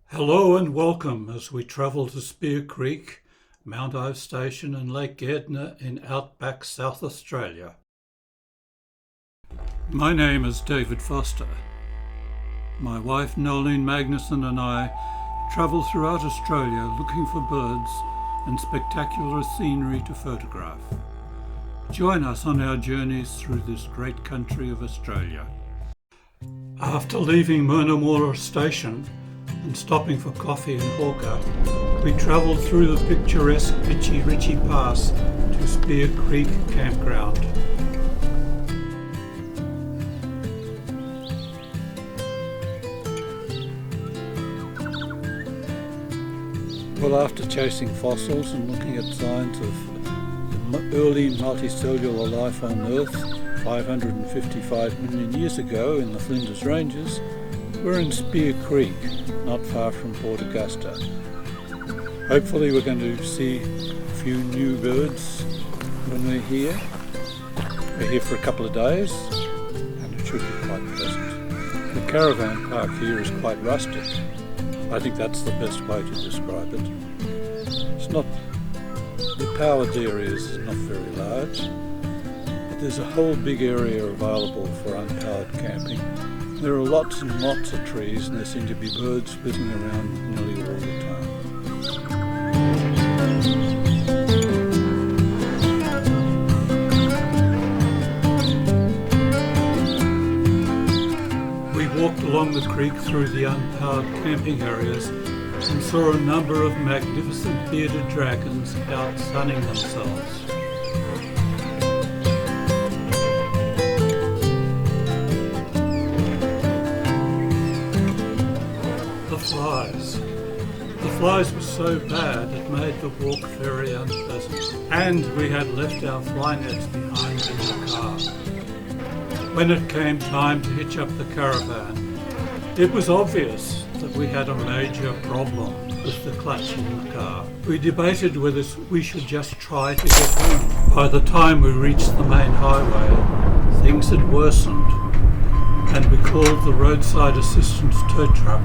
Hello and welcome as we travel to Spear Creek, Mount Ive Station and Lake Gairdner in Outback, South Australia. My name is David Foster. My wife Nolene Magnuson and I travel throughout Australia looking for birds and spectacular scenery to photograph. Join us on our journeys through this great country of Australia. After leaving Murnamurra Station and stopping for coffee in Hawker, we travelled through the picturesque Pitchy Ritchie Pass to Spear Creek Campground. Well, after chasing fossils and looking at signs of early multicellular life on Earth 555 million years ago in the Flinders Ranges, we're in Spear Creek, not far from Port Augusta. Hopefully we're going to see a few new birds when we're here. We're here for a couple of days and it should be quite pleasant. The caravan park here is quite rustic. I think that's the best way to describe it. The powered areas is not very large, but there's a whole big area available for unpowered camping. There are lots and lots of trees and there seem to be birds flitting around nearly all the time. We walked along the creek through the unpowered camping areas and saw a number of magnificent bearded dragons out sunning themselves. The flies were so bad it made the walk very unpleasant, and we had left our fly nets behind in the car. When it came time to hitch up the caravan, it was obvious that we had a major problem with the clutch in the car. We debated whether we should just try to get home. By the time we reached the main highway, things had worsened, and we called the roadside assistance tow truck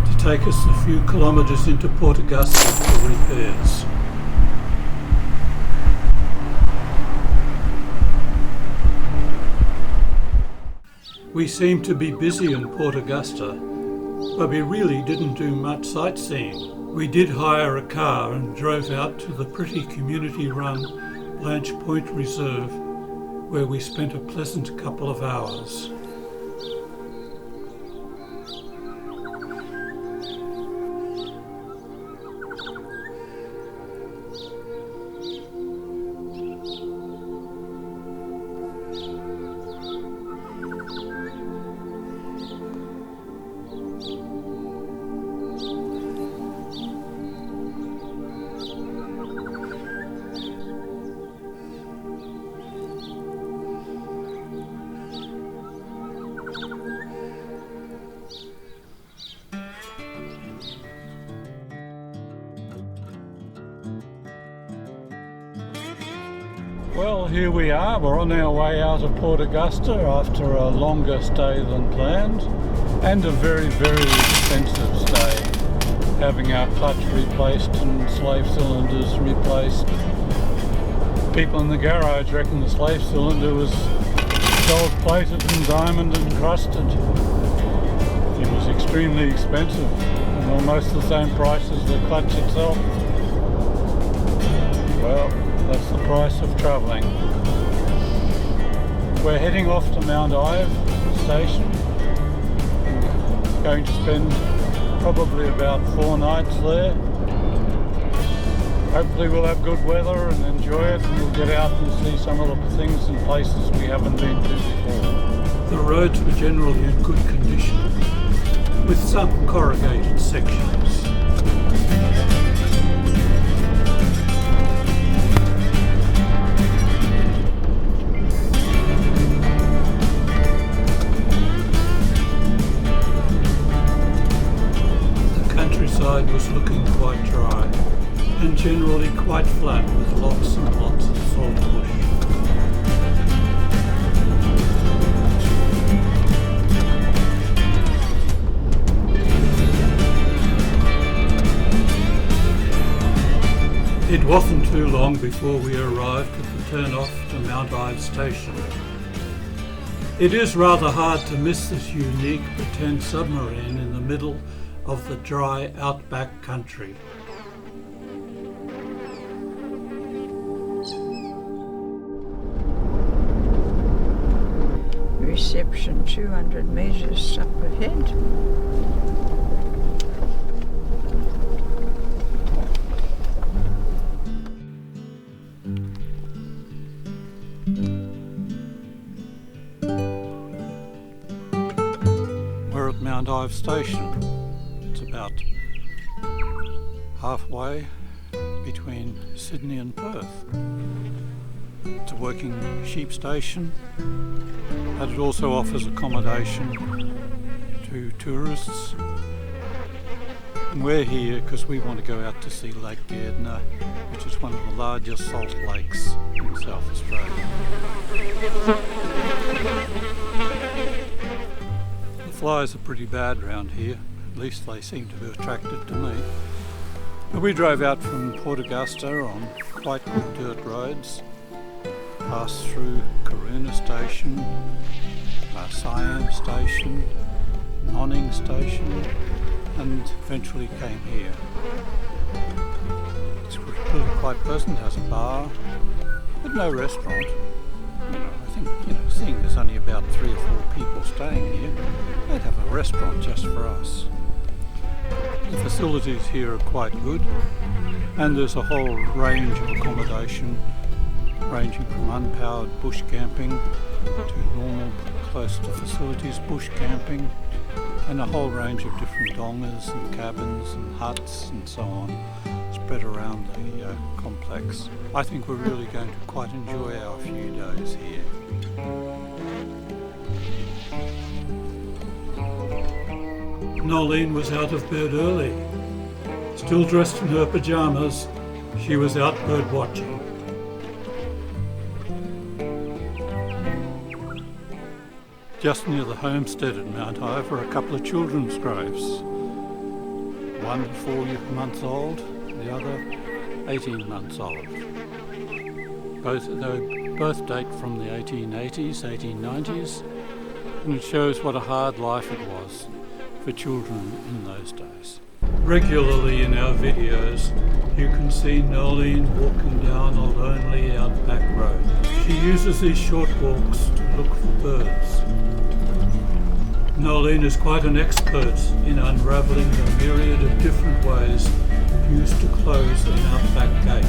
to take us a few kilometres into Port Augusta for repairs. We seemed to be busy in Port Augusta, but we really didn't do much sightseeing. We did hire a car and drove out to the pretty community-run Blanche Point Reserve, where we spent a pleasant couple of hours. Well, here we are. We're on our way out of Port Augusta after a longer stay than planned and a very, very expensive stay, having our clutch replaced and slave cylinders replaced. People in the garage reckon the slave cylinder was gold-plated and diamond encrusted. It was extremely expensive and almost the same price as the clutch itself. Well, that's the price of travelling. We're heading off to Mount Ive Station. Going to spend probably about 4 nights there. Hopefully we'll have good weather and enjoy it, and we'll get out and see some of the things and places we haven't been to before. The roads were generally in good condition, with some corrugated sections. Was looking quite dry and generally quite flat with lots and lots of salt bush. It wasn't too long before we arrived at the turn-off to Mount Ive Station. It is rather hard to miss this unique pretend submarine in the middle of the dry outback country. Reception 200 metres up ahead. We're at Mount Ive Station. It's about halfway between Sydney and Perth. It's a working sheep station, and it also offers accommodation to tourists. And we're here because we want to go out to see Lake Gairdner, which is one of the largest salt lakes in South Australia. The flies are pretty bad around here, at least they seem to be attracted to me. But we drove out from Port Augusta on quite good dirt roads, passed through Gardner Station, Siam Station, Nonning Station, and eventually came here. It's really quite pleasant, has a bar, but no restaurant. I think, seeing there's only about 3 or 4 people staying here, they'd have a restaurant just for us. The facilities here are quite good, and there's a whole range of accommodation ranging from unpowered bush camping to normal close to facilities bush camping, and a whole range of different dongas and cabins and huts and so on spread around the complex. I think we're really going to quite enjoy our few days here. Nolene was out of bed early. Still dressed in her pyjamas, she was out bird watching. Just near the homestead at Mount Ive are a couple of children's graves. One 4 months old, the other 18 months old. Both date from the 1880s, 1890s, and it shows what a hard life it was for children in those days. Regularly in our videos, you can see Nolene walking down a lonely outback road. She uses these short walks to look for birds. Nolene is quite an expert in unravelling the myriad of different ways used to close an outback gate.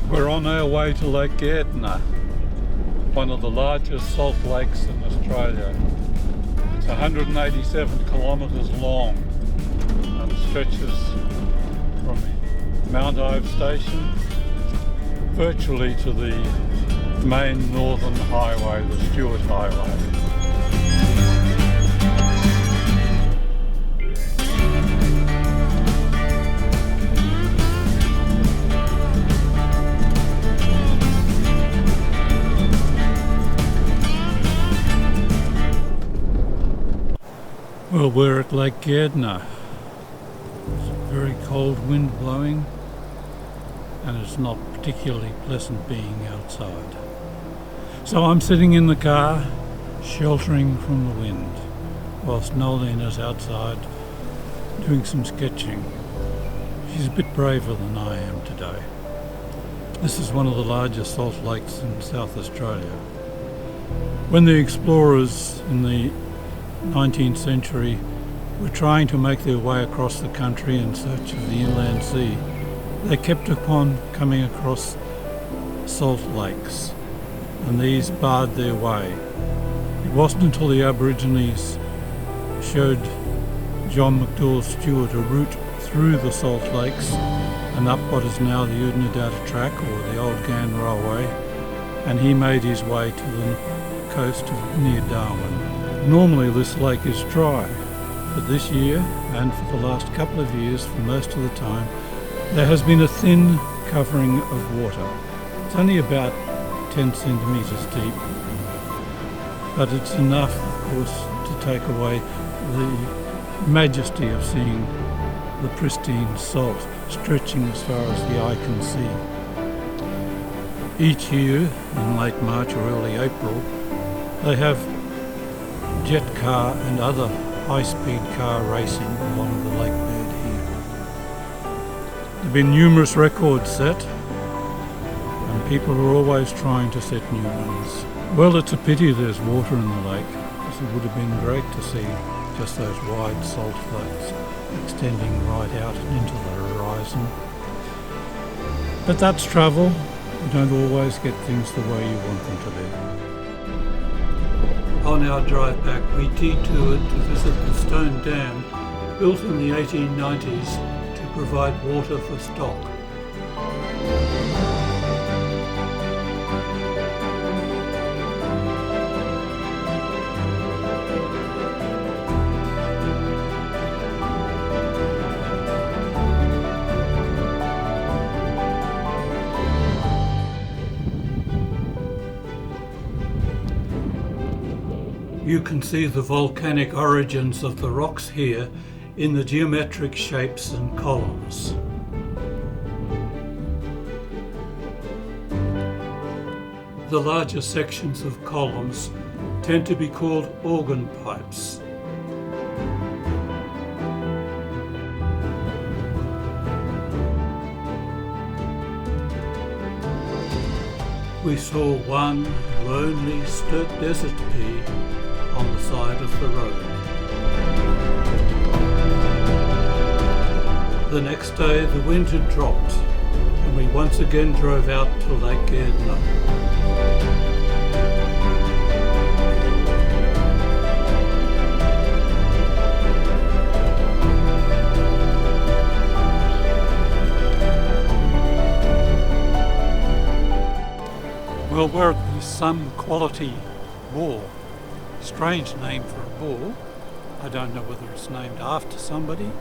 We're on our way to Lake Gairdner, one of the largest salt lakes in Australia. It's 187 kilometres long and stretches from Mount Ive Station virtually to the main northern highway, the Stuart Highway. Well, we're at Lake Gairdner. There's a very cold wind blowing, and it's not particularly pleasant being outside. So I'm sitting in the car, sheltering from the wind, whilst Nolene is outside doing some sketching. She's a bit braver than I am today. This is one of the largest salt lakes in South Australia. When the explorers in the 19th century were trying to make their way across the country in search of the inland sea, they kept upon coming across salt lakes, and these barred their way. It wasn't until the Aborigines showed John McDowell Stewart a route through the salt lakes and up what is now the Udnadata track, or the old Gairdner Railway, and he made his way to the coast near Darwin. Normally this lake is dry, but this year, and for the last couple of years, for most of the time, there has been a thin covering of water. It's only about 10 centimetres deep, but it's enough, of course, to take away the majesty of seeing the pristine salt stretching as far as the eye can see. Each year, in late March or early April, they have jet car and other high-speed car racing along the lake bed here. There have been numerous records set, and people are always trying to set new ones. Well, it's a pity there's water in the lake, because it would have been great to see just those wide salt flats extending right out into the horizon. But that's travel. You don't always get things the way you want them to be. On our drive back, we detoured to visit the stone dam built in the 1890s to provide water for stock. You can see the volcanic origins of the rocks here in the geometric shapes and columns. The larger sections of columns tend to be called organ pipes. We saw one lonely sturt desert pea on the side of the road. The next day the wind had dropped and we once again drove out to Lake Gairdner. Well, we're at the Some Quality Ball. Strange name for a ball. I don't know whether it's named after somebody,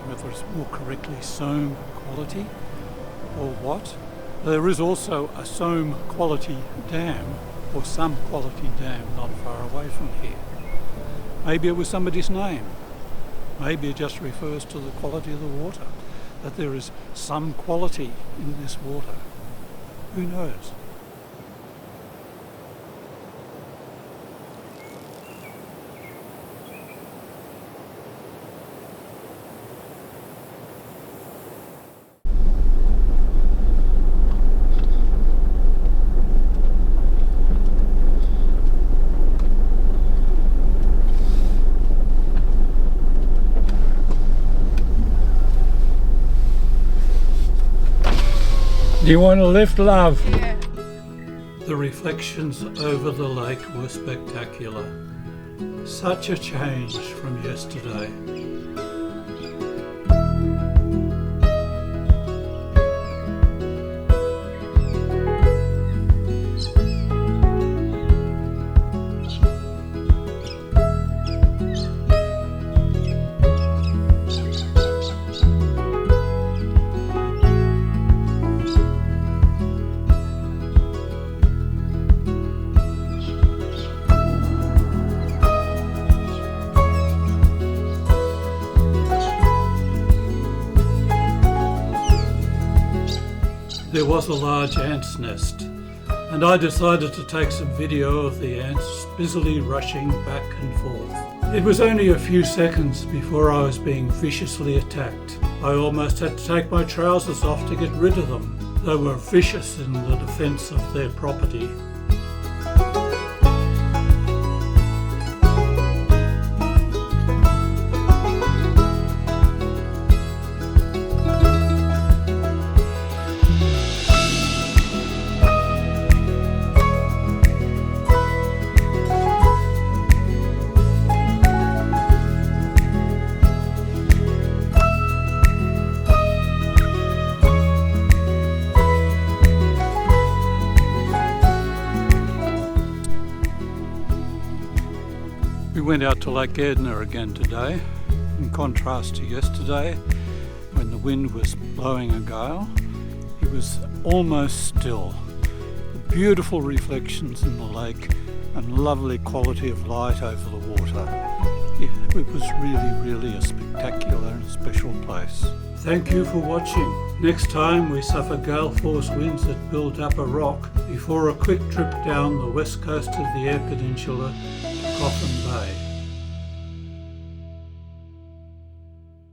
whether it's more correctly Soam Quality or what. There is also a Soam Quality Dam or Some Quality Dam not far away from here. Maybe it was somebody's name. Maybe it just refers to the quality of the water, that there is some quality in this water. Who knows? Do you want to lift, love? Yeah. The reflections over the lake were spectacular. Such a change from yesterday. There was a large ant's nest, and I decided to take some video of the ants busily rushing back and forth. It was only a few seconds before I was being viciously attacked. I almost had to take my trousers off to get rid of them. They were vicious in the defence of their property. went out to Lake Gairdner again today. In contrast to yesterday, when the wind was blowing a gale, it was almost still. The beautiful reflections in the lake and lovely quality of light over the water. It was really a spectacular and special place. Thank you for watching. Next time we suffer gale force winds that build up a rock before a quick trip down the west coast of the Eyre Peninsula to Coffin Bay.